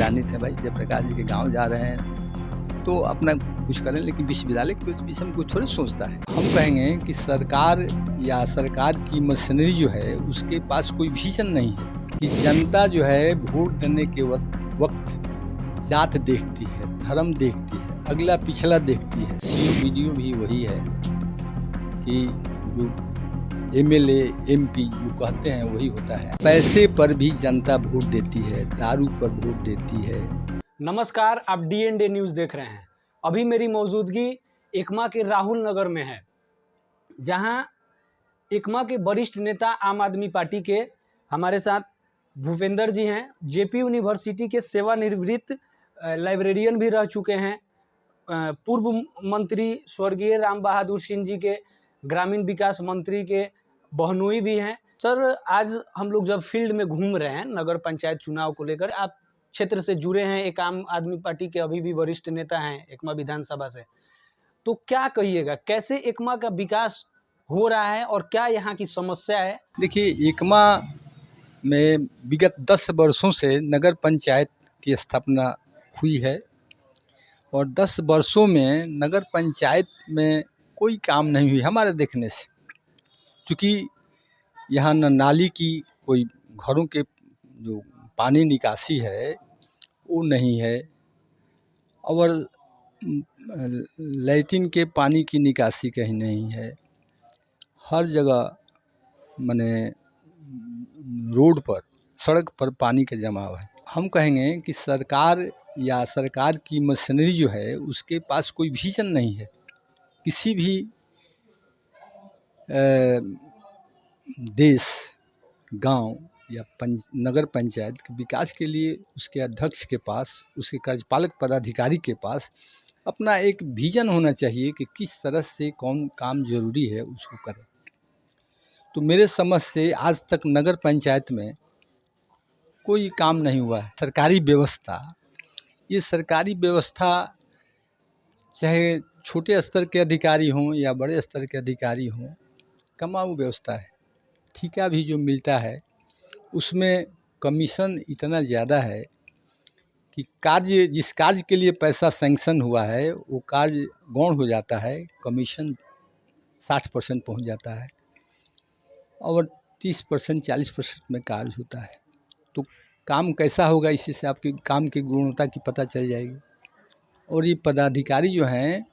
चयनित हैं भाई, जयप्रकाश जी के गांव जा रहे हैं तो अपना कुछ करें, लेकिन विश्वविद्यालय के विषय में कोई थोड़ी सोचता है। हम कहेंगे कि सरकार या सरकार की मशीनरी जो है उसके पास कोई विजन नहीं है कि जनता जो है वोट देने के वक्त जात देखती है, धर्म देखती है, अगला पिछला देखती है। सीओ वीडियो भी वही है कि जो एमएलए एमपी जो कहते हैं वही होता है। पैसे पर भी जनता वोट देती है, दारू पर वोट देती है। नमस्कार, आप DND न्यूज़ देख रहे हैं। अभी मेरी मौजूदगी एकमा के राहुल नगर में है, जहां एकमा के वरिष्ठ नेता आम आदमी पार्टी के हमारे साथ भूपेंद्र जी हैं। जेपी यूनिवर्सिटी के सेवानिवृत्त लाइब्रेरियन भी रह चुके हैं। पूर्व मंत्री स्वर्गीय राम बहादुर सिंह जी के ग्रामीण विकास मंत्री के बहनोई भी हैं। सर, आज हम लोग जब फील्ड में घूम रहे हैं नगर पंचायत चुनाव को लेकर, आप क्षेत्र से जुड़े हैं, एक आम आदमी पार्टी के अभी भी वरिष्ठ नेता हैं एकमा विधानसभा से, तो क्या कहिएगा, कैसे एकमा का विकास हो रहा है और क्या यहाँ की समस्या है? देखिए, एकमा में विगत 10 वर्षों से नगर पंचायत की स्थापना हुई है और 10 वर्षों में नगर पंचायत में कोई काम नहीं हुई हमारे देखने से, क्योंकि यहाँ न नाली की कोई घरों के जो पानी निकासी है वो नहीं है और लैट्रिन के पानी की निकासी कहीं नहीं है। हर जगह माने रोड पर, सड़क पर पानी का जमाव है। हम कहेंगे कि सरकार या सरकार की मशीनरी जो है उसके पास कोई विजन नहीं है। किसी भी देश, गांव या नगर पंचायत के विकास के लिए उसके अध्यक्ष के पास, उसके कार्यपालक पदाधिकारी के पास अपना एक विजन होना चाहिए कि किस तरह से कौन काम जरूरी है उसको करें। तो मेरे समझ से आज तक नगर पंचायत में कोई काम नहीं हुआ है। सरकारी व्यवस्था, ये सरकारी व्यवस्था चाहे छोटे स्तर के अधिकारी हों या बड़े स्तर के अधिकारी हों, कमाऊ व्यवस्था है। ठेका भी जो मिलता है उसमें कमीशन इतना ज़्यादा है कि जिस कार्य के लिए पैसा सैंक्शन हुआ है वो कार्य गौण हो जाता है, कमीशन 60% पहुंच जाता है और 30% 40% में कार्य होता है। तो काम कैसा होगा, इसी से आपके काम की गुणवत्ता की पता चल जाएगी। और ये पदाधिकारी जो हैं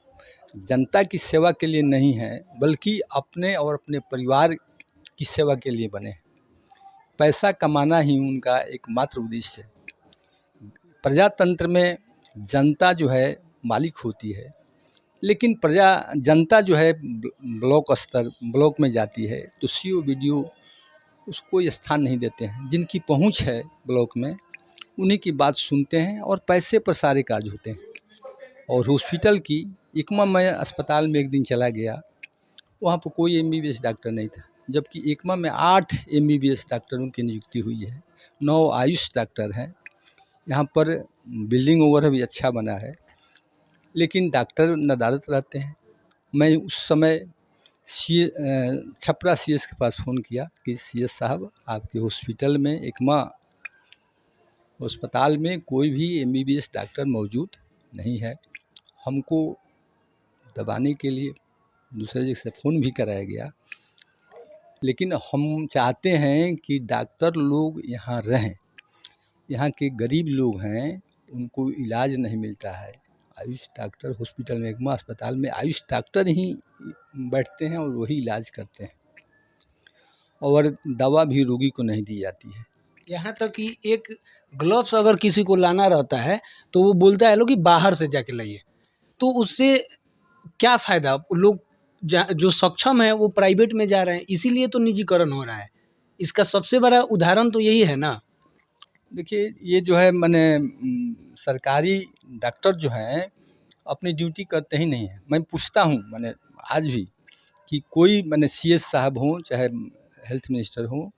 जनता की सेवा के लिए नहीं है, बल्कि अपने और अपने परिवार की सेवा के लिए बने। पैसा कमाना ही उनका एकमात्र उद्देश्य है। प्रजातंत्र में जनता जो है मालिक होती है, लेकिन जनता जो है ब्लॉक में जाती है तो सीओ वीडियो उसको स्थान नहीं देते हैं। जिनकी पहुंच है ब्लॉक में उन्हीं की बात सुनते हैं और पैसे पर सारे कार्य होते हैं। और हॉस्पिटल की एकमा में अस्पताल में एक दिन चला गया, वहाँ पर कोई MBBS डॉक्टर नहीं था, जबकि एकमा में 8 MBBS डॉक्टरों की नियुक्ति हुई है, 9 आयुष डॉक्टर हैं। यहाँ पर बिल्डिंग वगैरह भी अच्छा बना है, लेकिन डॉक्टर नदारत रहते हैं। मैं उस समय छपरा CS के पास फ़ोन किया कि CS साहब, आपके हॉस्पिटल में एकमा अस्पताल में कोई भी MBBS डॉक्टर मौजूद नहीं है। हमको दबाने के लिए दूसरे जगह से फ़ोन भी कराया गया, लेकिन हम चाहते हैं कि डॉक्टर लोग यहाँ रहें। यहाँ के गरीब लोग हैं, उनको इलाज नहीं मिलता है। आयुष डॉक्टर हॉस्पिटल में, एकमा अस्पताल में आयुष डॉक्टर ही बैठते हैं और वही इलाज करते हैं, और दवा भी रोगी को नहीं दी जाती है। यहाँ तक कि एक ग्लव्स अगर किसी को लाना रहता है तो वो बोलता है लोग कि बाहर से जाके लाइए। तो उससे क्या फ़ायदा? लोग जो सक्षम है वो प्राइवेट में जा रहे हैं, इसीलिए तो निजीकरण हो रहा है। इसका सबसे बड़ा उदाहरण तो यही है ना। देखिए, ये जो है माने सरकारी डॉक्टर जो हैं अपनी ड्यूटी करते ही नहीं हैं। मैं पूछता हूँ माने आज भी कि कोई माने CS साहब हों चाहे हेल्थ मिनिस्टर हों,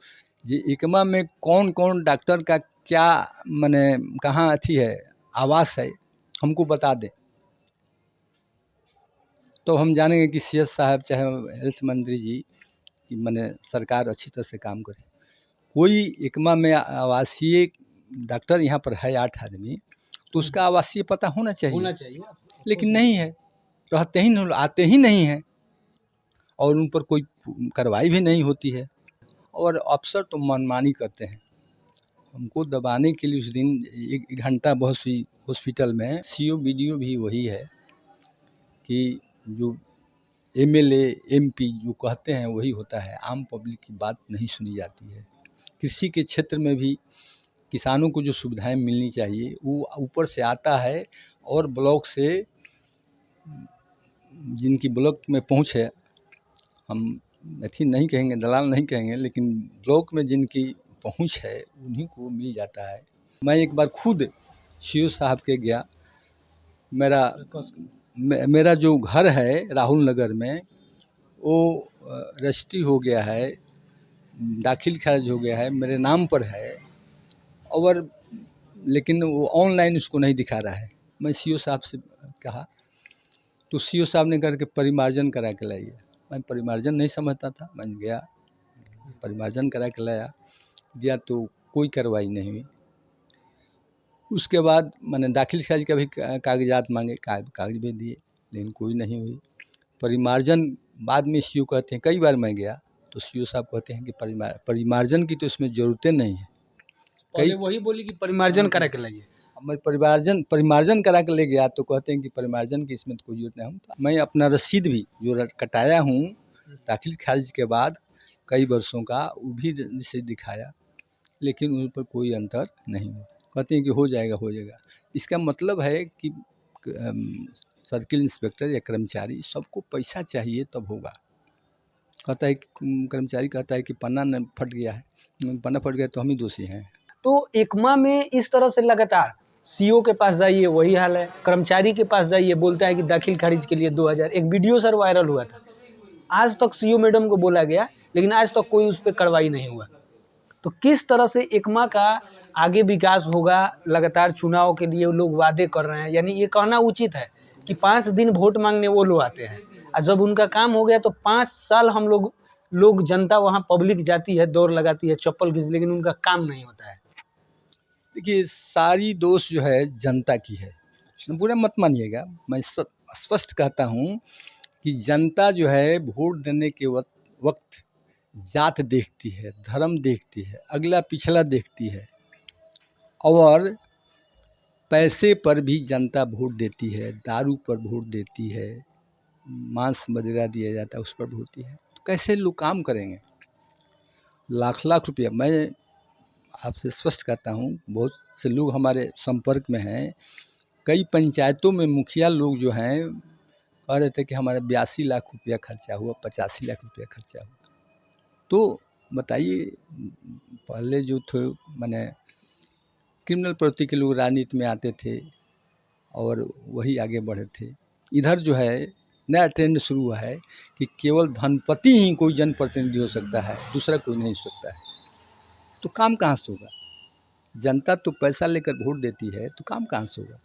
ये एकमा में कौन कौन डॉक्टर का क्या माने कहाँ अथी है, आवास है, हमको बता दें तो हम जानेंगे कि CS साहब चाहे हेल्थ मंत्री जी कि माने सरकार अच्छी तरह से काम करे। कोई एकमा में आवासीय डॉक्टर यहाँ पर है 8 आदमी, तो उसका आवासीय पता होना होना चाहिए, चाहिए। लेकिन नहीं है, रहते ही नहीं, आते ही नहीं हैं और उन पर कोई कार्रवाई भी नहीं होती है और अफसर तो मनमानी करते हैं। हमको दबाने के लिए उस दिन 1 घंटा बहस हुई हॉस्पिटल में। सीओ बीडीओ भी वही है कि जो एमएलए एमपी जो कहते हैं वही होता है, आम पब्लिक की बात नहीं सुनी जाती है। कृषि के क्षेत्र में भी किसानों को जो सुविधाएं मिलनी चाहिए वो ऊपर से आता है और ब्लॉक से, जिनकी ब्लॉक में पहुंच है, हम अथी नहीं कहेंगे, दलाल नहीं कहेंगे, लेकिन ब्लॉक में जिनकी पहुंच है उन्हीं को मिल जाता है। मैं एक बार खुद सीओ साहब के गया, मेरा जो घर है राहुल नगर में वो रजिस्ट्री हो गया है, दाखिल खारिज हो गया है, मेरे नाम पर है, और लेकिन वो ऑनलाइन उसको नहीं दिखा रहा है। मैं सीओ साहब से कहा तो सीओ साहब ने करके परिमार्जन करा के लाइए। मैं परिमार्जन नहीं समझता था, मैं गया परिमार्जन करा के लाया, दिया तो कोई कार्रवाई नहीं हुई। उसके बाद मैंने दाखिल खारिज का भी कागजात मांगे, कागज भी दिए, लेकिन कोई नहीं हुई। परिमार्जन बाद में सीओ कहते हैं, कई बार मैं गया तो सीओ साहब कहते हैं कि परिमार्जन की तो इसमें ज़रूरतें नहीं है। पहले वही बोली कि परिमार्जन करा के लाइए। मैं परिमार्जन करा के ले गया तो कहते हैं कि परिमार्जन की इसमें तो कोई जरूरत नहीं है। मैं अपना रसीद भी जो कटाया हूँ दाखिल खारिज के बाद कई वर्षों का, वो भी से दिखाया, लेकिन उन पर कोई अंतर नहीं हुआ। कहते हैं कि हो जाएगा। इसका मतलब है कि सर्किल इंस्पेक्टर या कर्मचारी, सबको पैसा चाहिए तब होगा। कहता है कि कर्मचारी कहता है कि पन्ना न फट गया है, पन्ना फट गया तो हम ही दोषी हैं। तो एकमा में इस तरह से लगातार सीओ के पास जाइए वही हाल है, कर्मचारी के पास जाइए बोलता है कि दाखिल खारिज के लिए 2000। एक वीडियो सर वायरल हुआ था, आज तक सीओ मैडम को बोला गया लेकिन आज तक कोई उस पर कार्रवाई नहीं हुआ। तो किस तरह से एकमा का आगे विकास होगा? लगातार चुनाव के लिए लोग वादे कर रहे हैं, यानी ये कहना उचित है कि 5 दिन वोट मांगने वो लोग आते हैं और जब उनका काम हो गया तो 5 साल हम लोग जनता वहाँ पब्लिक जाती है, दौड़ लगाती है, चप्पल घिस, लेकिन उनका काम नहीं होता है। देखिए, सारी दोष जो है जनता की है, बुरा मत मानिएगा। मैं स्पष्ट कहता हूँ कि जनता जो है वोट देने के वक्त जात देखती है, धर्म देखती है, अगला पिछला देखती है, और पैसे पर भी जनता वोट देती है, दारू पर वोट देती है, मांस मदिरा दिया जाता है उस पर वोट देती है। तो कैसे लोग काम करेंगे? लाख रुपया, मैं आपसे स्पष्ट करता हूँ, बहुत से लोग हमारे संपर्क में हैं, कई पंचायतों में मुखिया लोग जो हैं कह रहे थे कि हमारा 82 लाख रुपया खर्चा हुआ, 85 लाख रुपया खर्चा हुआ। तो बताइए, पहले जो थे माने क्रिमिनल प्रवृत्ति के लोग राजनीति में आते थे और वही आगे बढ़े थे। इधर जो है नया ट्रेंड शुरू हुआ है कि केवल धनपति ही कोई जनप्रतिनिधि हो सकता है, दूसरा कोई नहीं हो सकता है। तो काम कहाँ से होगा? जनता तो पैसा लेकर वोट देती है, तो काम कहाँ से होगा?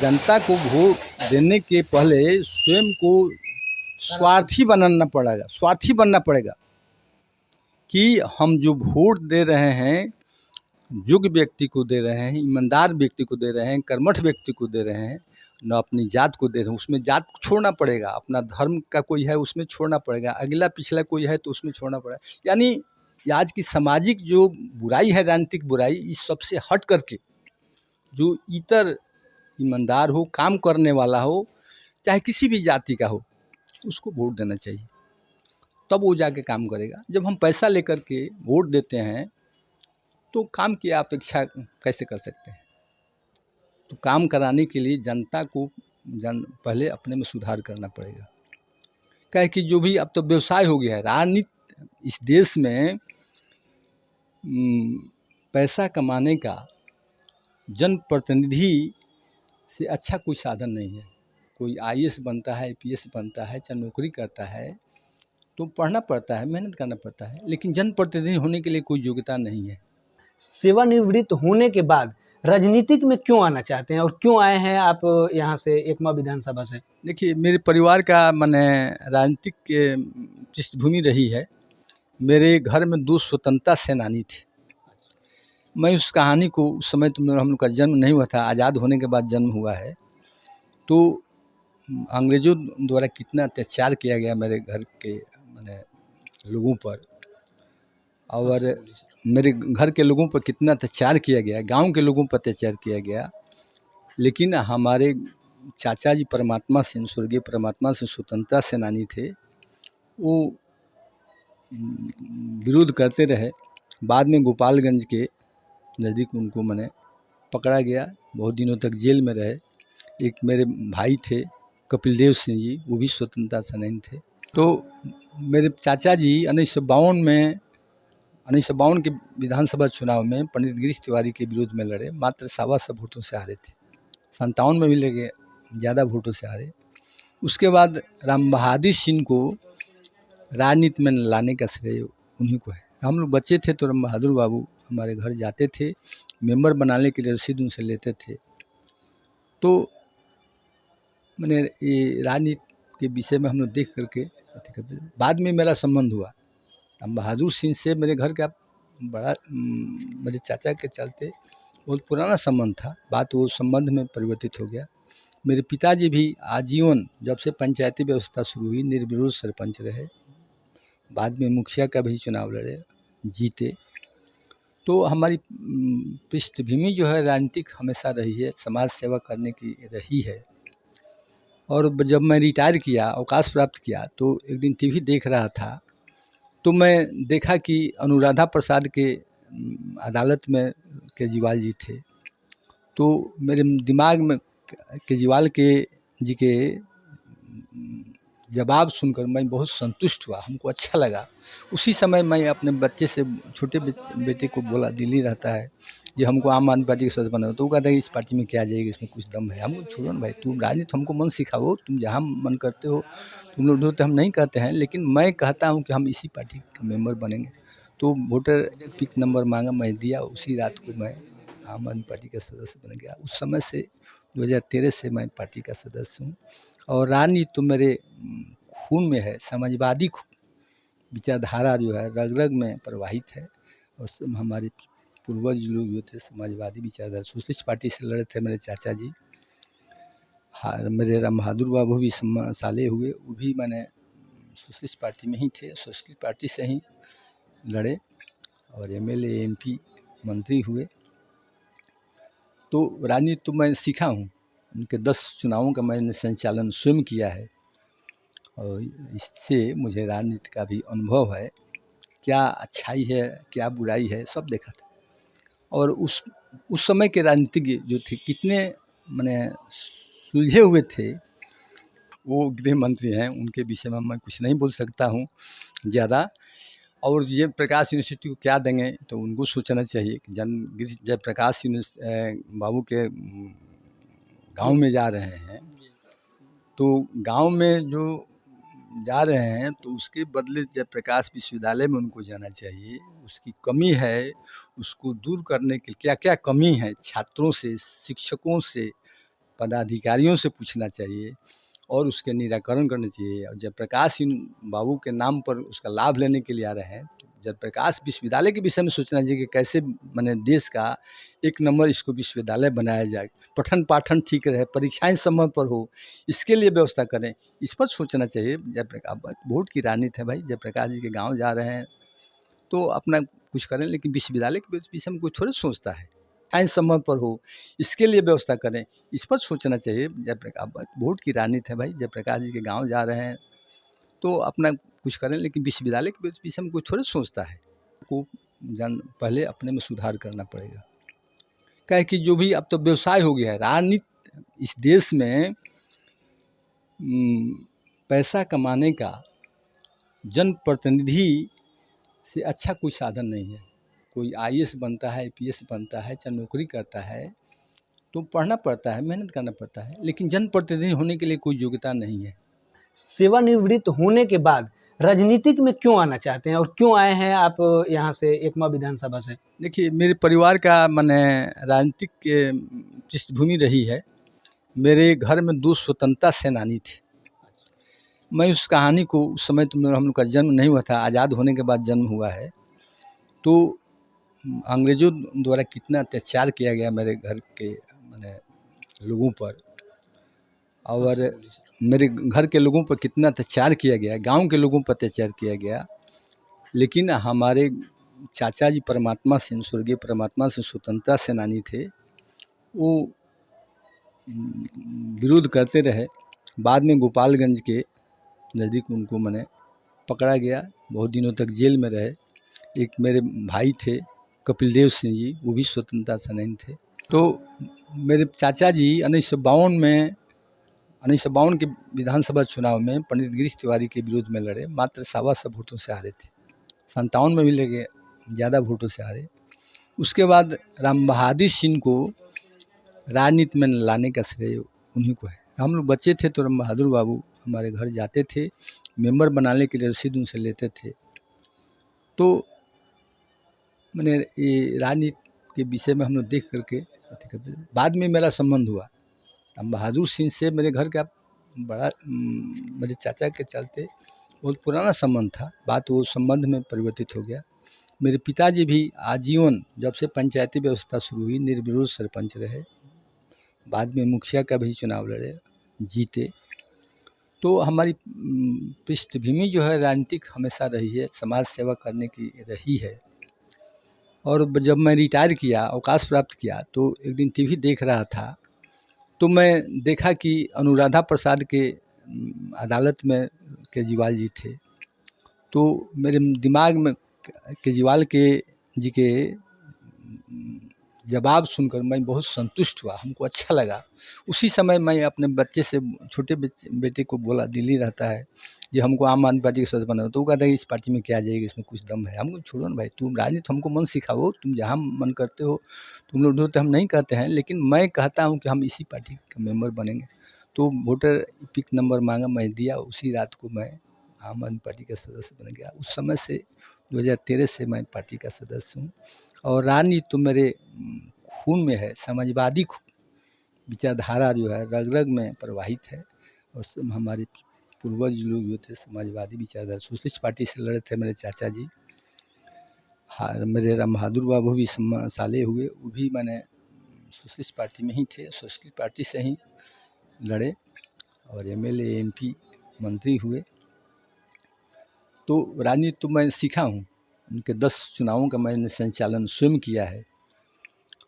जनता को वोट देने के पहले स्वयं को स्वार्थी बनना पड़ेगा कि हम जो वोट दे रहे हैं योग्य व्यक्ति को दे रहे हैं, ईमानदार व्यक्ति को दे रहे हैं, कर्मठ व्यक्ति को दे रहे हैं, न अपनी जात को दे रहे हैं। उसमें जात को छोड़ना पड़ेगा, अपना धर्म का कोई है उसमें छोड़ना पड़ेगा, अगला पिछला कोई है तो उसमें छोड़ना पड़ेगा। यानी आज की सामाजिक जो बुराई है, राजनीतिक बुराई, इस सबसे हट करके जो इतर ईमानदार हो, काम करने वाला हो, चाहे किसी भी जाति का हो, उसको वोट देना चाहिए, तब वो जाके काम करेगा। जब हम पैसा लेकर के वोट देते हैं तो काम की अपेक्षा कैसे कर सकते हैं? तो काम कराने के लिए जनता को पहले अपने में सुधार करना पड़ेगा। क्या है कि जो भी अब तो व्यवसाय हो गया है राजनीति, इस देश में पैसा कमाने का जनप्रतिनिधि से अच्छा कोई साधन नहीं है। कोई आईएएस बनता है, आईपीएस बनता है, चाहे नौकरी करता है तो पढ़ना पड़ता है, मेहनत करना पड़ता है, लेकिन जनप्रतिनिधि होने के लिए कोई योग्यता नहीं है। सेवानिवृत्त होने के बाद राजनीतिक में क्यों आना चाहते हैं और क्यों आए हैं आप यहाँ से एकमा विधानसभा से? देखिए, मेरे परिवार का माने राजनीतिक पृष्ठभूमि रही है। मेरे घर में 2 स्वतंत्रता सेनानी थे, मैं उस कहानी को उस समय तो मेरा हम लोग का जन्म नहीं हुआ था, आज़ाद होने के बाद जन्म हुआ है। तो अंग्रेज़ों द्वारा कितना अत्याचार किया गया मेरे घर के माने लोगों पर, और मेरे घर के लोगों पर कितना अत्याचार किया गया, गांव के लोगों पर अत्याचार किया गया। लेकिन हमारे चाचा जी परमात्मा सिंह, स्वर्गीय परमात्मा सिंह स्वतंत्रता सेनानी थे, वो विरोध करते रहे। बाद में गोपालगंज के नज़दीक उनको मैंने पकड़ा गया, बहुत दिनों तक जेल में रहे। एक मेरे भाई थे कपिल देव सिंह जी, वो भी स्वतंत्रता सेनानी थे। तो मेरे चाचा जी 1952 के विधानसभा चुनाव में पंडित गिरीश तिवारी के विरोध में लड़े, मात्र 125 वोटों से हारे थे। 57 में भी लगे, ज़्यादा वोटों से हारे। उसके बाद राम बहादुर सिंह को राजनीति में लाने का श्रेय उन्हीं को है। हम लोग बच्चे थे तो राम बहादुर बाबू हमारे घर जाते थे, मेंबर बनाने के लिए रसीद उनसे लेते थे। तो मैंने ये राजनीति के विषय में हम लोग देख करके करते थे। बाद में मेरा संबंध हुआ राम बहादुर सिंह से, मेरे घर का बड़ा मेरे चाचा के चलते बहुत पुराना संबंध था। बात वो संबंध में परिवर्तित हो गया। मेरे पिताजी भी आजीवन, जब से पंचायती व्यवस्था शुरू हुई, निर्विरोध सरपंच रहे। बाद में मुखिया का भी चुनाव लड़े, जीते। तो हमारी पृष्ठभूमि जो है राजनीतिक हमेशा रही है, समाज सेवा करने की रही है। और जब मैं रिटायर किया, अवकाश प्राप्त किया, तो एक दिन टीवी देख रहा था, तो मैं देखा कि अनुराधा प्रसाद के अदालत में केजरीवाल जी थे। तो मेरे दिमाग में केजरीवाल के जी के जवाब सुनकर मैं बहुत संतुष्ट हुआ, हमको अच्छा लगा। उसी समय मैं अपने बच्चे से, छोटे बेटे को बोला, दिल्ली रहता है, जो हमको आम आदमी पार्टी के सदस्य बनाओ। तो वो कहता है इस पार्टी में क्या जाएगी, इसमें कुछ दम है। हमको छोड़ो ना भाई, तुम राजनीति हमको मन सिखाओ, तुम जहाँ मन करते हो तुम लोग ढूंढते, हम नहीं कहते हैं, लेकिन मैं कहता हूँ कि हम इसी पार्टी का मेंबर बनेंगे। तो वोटर पिक नंबर मांगा, मैं दिया। उसी रात को मैं आम आदमी पार्टी का सदस्य बन गया। उस समय से 2013 से मैं पार्टी का सदस्य हूँ। और राजनीति तो मेरे खून में है, समाजवादी विचारधारा जो है रग रग में प्रवाहित है। और हमारे पूर्वज लोग जो थे समाजवादी विचारधारा, सोशलिस्ट पार्टी से लड़े थे मेरे चाचा जी। हाँ, मेरे राम बहादुर बाबू भी साले हुए, वो भी मैंने सोशलिस्ट पार्टी में ही थे, सोशलिस्ट पार्टी से ही लड़े और एमएलए एमपी मंत्री हुए। तो राजनीति तो मैं सीखा हूँ, उनके 10 चुनावों का मैंने संचालन स्वयं किया है, और इससे मुझे राजनीति का भी अनुभव है, क्या अच्छाई है क्या बुराई है सब देखा था। और उस समय के राजनीतिज्ञ जो थे कितने माने सुलझे हुए थे। वो गृह मंत्री हैं, उनके विषय में मैं कुछ नहीं बोल सकता हूँ ज़्यादा। और जयप्रकाश यूनिवर्सिटी को क्या देंगे, तो उनको सोचना चाहिए कि जयप्रकाश बाबू के गांव में जा रहे हैं, तो गांव में जो जा रहे हैं तो उसके बदले जयप्रकाश विश्वविद्यालय में उनको जाना चाहिए। उसकी कमी है, उसको दूर करने के क्या क्या कमी है, छात्रों से, शिक्षकों से, पदाधिकारियों से पूछना चाहिए और उसके निराकरण करना चाहिए। और जयप्रकाश बाबू के नाम पर उसका लाभ लेने के लिए आ रहे हैं, तो जयप्रकाश विश्वविद्यालय के विषय में सोचना चाहिए कि कैसे मैंने देश का एक नंबर इसको विश्वविद्यालय बनाया जाए, पठन पाठन ठीक रहे, परीक्षाएं समय पर हो, इसके लिए व्यवस्था करें, इस पर सोचना चाहिए। जयप्रकाश वोट की राजनीति है भाई, जयप्रकाश जी के गाँव जा रहे हैं तो अपना कुछ करें, लेकिन विश्वविद्यालय के विषय में कोई थोड़े सोचता है। साइंस समय पर हो, इसके लिए व्यवस्था करें, इस पर सोचना चाहिए। जयप्रकाश वोट की राजनीति है भाई, जयप्रकाश जी के गांव जा रहे हैं तो अपना कुछ करें, लेकिन विश्वविद्यालय के विषय में कोई थोड़े सोचता है। को पहले अपने में सुधार करना पड़ेगा, क्या कि जो भी अब तो व्यवसाय हो गया है राजनीति इस देश में। पैसा कमाने का जनप्रतिनिधि से अच्छा कोई साधन नहीं है। कोई आईएएस बनता है, आईपीएस बनता है, चाहे नौकरी करता है तो पढ़ना पड़ता है, मेहनत करना पड़ता है, लेकिन जनप्रतिनिधि होने के लिए कोई योग्यता नहीं है। सेवानिवृत्त होने के बाद राजनीतिक में क्यों आना चाहते हैं और क्यों आए हैं आप यहाँ से एकमा विधानसभा से? देखिए, मेरे परिवार का माने राजनीतिक पृष्ठभूमि रही है। मेरे घर में 2 स्वतंत्रता सेनानी थे। मैं उस कहानी को, उस समय तो हम लोग का जन्म नहीं हुआ था, आज़ाद होने के बाद जन्म हुआ है। तो अंग्रेज़ों द्वारा कितना अत्याचार किया गया मेरे घर के माने लोगों पर, और मेरे घर के लोगों पर कितना अत्याचार किया गया, गांव के लोगों पर अत्याचार किया गया। लेकिन हमारे चाचा जी परमात्मा सिंह, स्वर्गीय परमात्मा सिंह स्वतंत्रता सेनानी थे, वो विरोध करते रहे। बाद में गोपालगंज के नज़दीक उनको मैंने पकड़ा गया, बहुत दिनों तक जेल में रहे। एक मेरे भाई थे कपिल देव सिंह जी, वो भी स्वतंत्रता सेनानी थे। तो मेरे चाचा जी 1952 के विधानसभा चुनाव में पंडित गिरीश तिवारी के विरोध में लड़े, मात्र 125 वोटों से हारे थे। 57 में भी लगे, ज़्यादा वोटों से हारे। उसके बाद राम बहादुर सिंह को राजनीति में लाने का श्रेय उन्हीं को है। हम लोग बच्चे थे तो राम बहादुर बाबू हमारे घर जाते थे, मेंबर बनाने के लिए रसीद उनसे लेते थे। तो मैंने ये राजनीति के विषय में हम लोग देख करके करते थे। बाद में मेरा संबंध हुआ राम बहादुर सिंह से, मेरे घर का बड़ा मेरे चाचा के चलते बहुत पुराना संबंध था। बात वो संबंध में परिवर्तित हो गया। मेरे पिताजी भी आजीवन, जब से पंचायती व्यवस्था शुरू हुई, निर्विरोध सरपंच रहे। बाद में मुखिया का भी चुनाव लड़े, जीते। तो हमारी पृष्ठभूमि जो है राजनीतिक हमेशा रही है, समाज सेवा करने की रही है। और जब मैं रिटायर किया, अवकाश प्राप्त किया, तो एक दिन टीवी देख रहा था, तो मैं देखा कि अनुराधा प्रसाद के अदालत में केजरीवाल जी थे। तो मेरे दिमाग में केजरीवाल के जी के जवाब सुनकर मैं बहुत संतुष्ट हुआ, हमको अच्छा लगा। उसी समय मैं अपने बच्चे से, छोटे बेटे को बोला, दिल्ली रहता है, जो हमको आम आदमी पार्टी के सदस्य बना। तो वो कहता है इस पार्टी में क्या जाएगी, इसमें कुछ दम है। हमको छोड़ो ना भाई, तुम राजनीति हमको मन सिखाओ, तुम जहाँ मन करते हो तुम लोग ढूंढते, हम नहीं कहते हैं, लेकिन मैं कहता हूँ कि हम इसी पार्टी का मेंबर बनेंगे। तो वोटर पिक नंबर मांगा, मैं दिया। उसी रात को मैं आम आदमी पार्टी का सदस्य बन गया। उस समय से 2013 से मैं पार्टी का सदस्य हूँ। और राजनीति तो मेरे खून में है, समाजवादी विचारधारा जो है रग रग में प्रवाहित है। और हमारे पूर्वज लोग जो थे समाजवादी विचारधारा, सोशलिस्ट पार्टी से लड़े थे मेरे चाचा जी। हाँ, मेरे राम बहादुर बाबू भी साले हुए, वो भी मैंने सोशलिस्ट पार्टी में ही थे, सोशलिस्ट पार्टी से ही लड़े और MLA MP मंत्री हुए। तो राजनीति तो मैं सीखा हूँ, उनके 10 चुनावों का मैंने संचालन स्वयं किया है,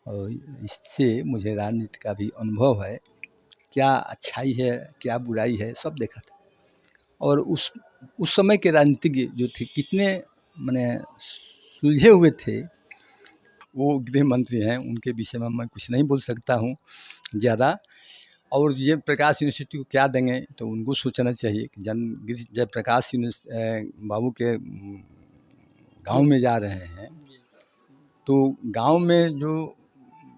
और इससे मुझे राजनीति का भी अनुभव है, क्या अच्छाई है क्या बुराई है सब देखा था। और उस समय के राजनीतिज्ञ जो थे कितने माने सुलझे हुए थे, वो गृह मंत्री हैं, उनके विषय में मैं कुछ नहीं बोल सकता हूँ ज़्यादा। और जयप्रकाश यूनिवर्सिटी को क्या देंगे, तो उनको सोचना चाहिए कि जयप्रकाश बाबू के गांव में जा रहे हैं, तो गांव में जो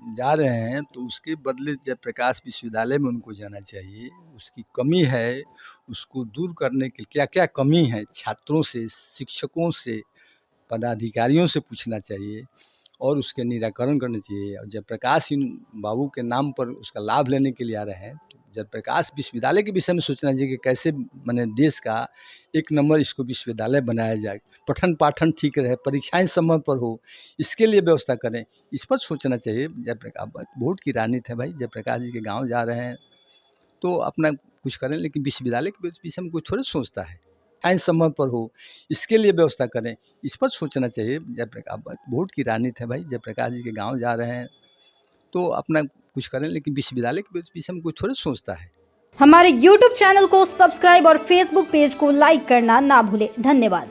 जा रहे हैं तो उसके बदले जयप्रकाश विश्वविद्यालय में उनको जाना चाहिए। उसकी कमी है, उसको दूर करने के क्या क्या कमी है, छात्रों से, शिक्षकों से, पदाधिकारियों से पूछना चाहिए और उसके निराकरण करना चाहिए। और जयप्रकाश बाबू के नाम पर उसका लाभ लेने के लिए आ रहे हैं, तो जयप्रकाश विश्वविद्यालय के विषय में सोचना चाहिए कि कैसे मैंने देश का एक नंबर इसको विश्वविद्यालय बनाया जाए, पठन पाठन ठीक रहे, परीक्षाएं समय पर हो, इसके लिए व्यवस्था करें, इस पर सोचना चाहिए। जयप्रकाश वोट की राजनीति है भाई, जयप्रकाश जी के गाँव जा रहे हैं तो अपना कुछ करें, लेकिन विश्वविद्यालय के विषय में कोई थोड़े सोचता है। टाइम समय पर हो, इसके लिए व्यवस्था करें, इस पर सोचना चाहिए। जयप्रकाश वोट की राजनीति है भाई, जयप्रकाश जी के गांव जा रहे हैं तो अपना कुछ करें, लेकिन विश्वविद्यालय के विषय में कोई थोड़े सोचता है। हमारे YouTube चैनल को सब्सक्राइब और Facebook पेज को लाइक करना ना भूलें। धन्यवाद।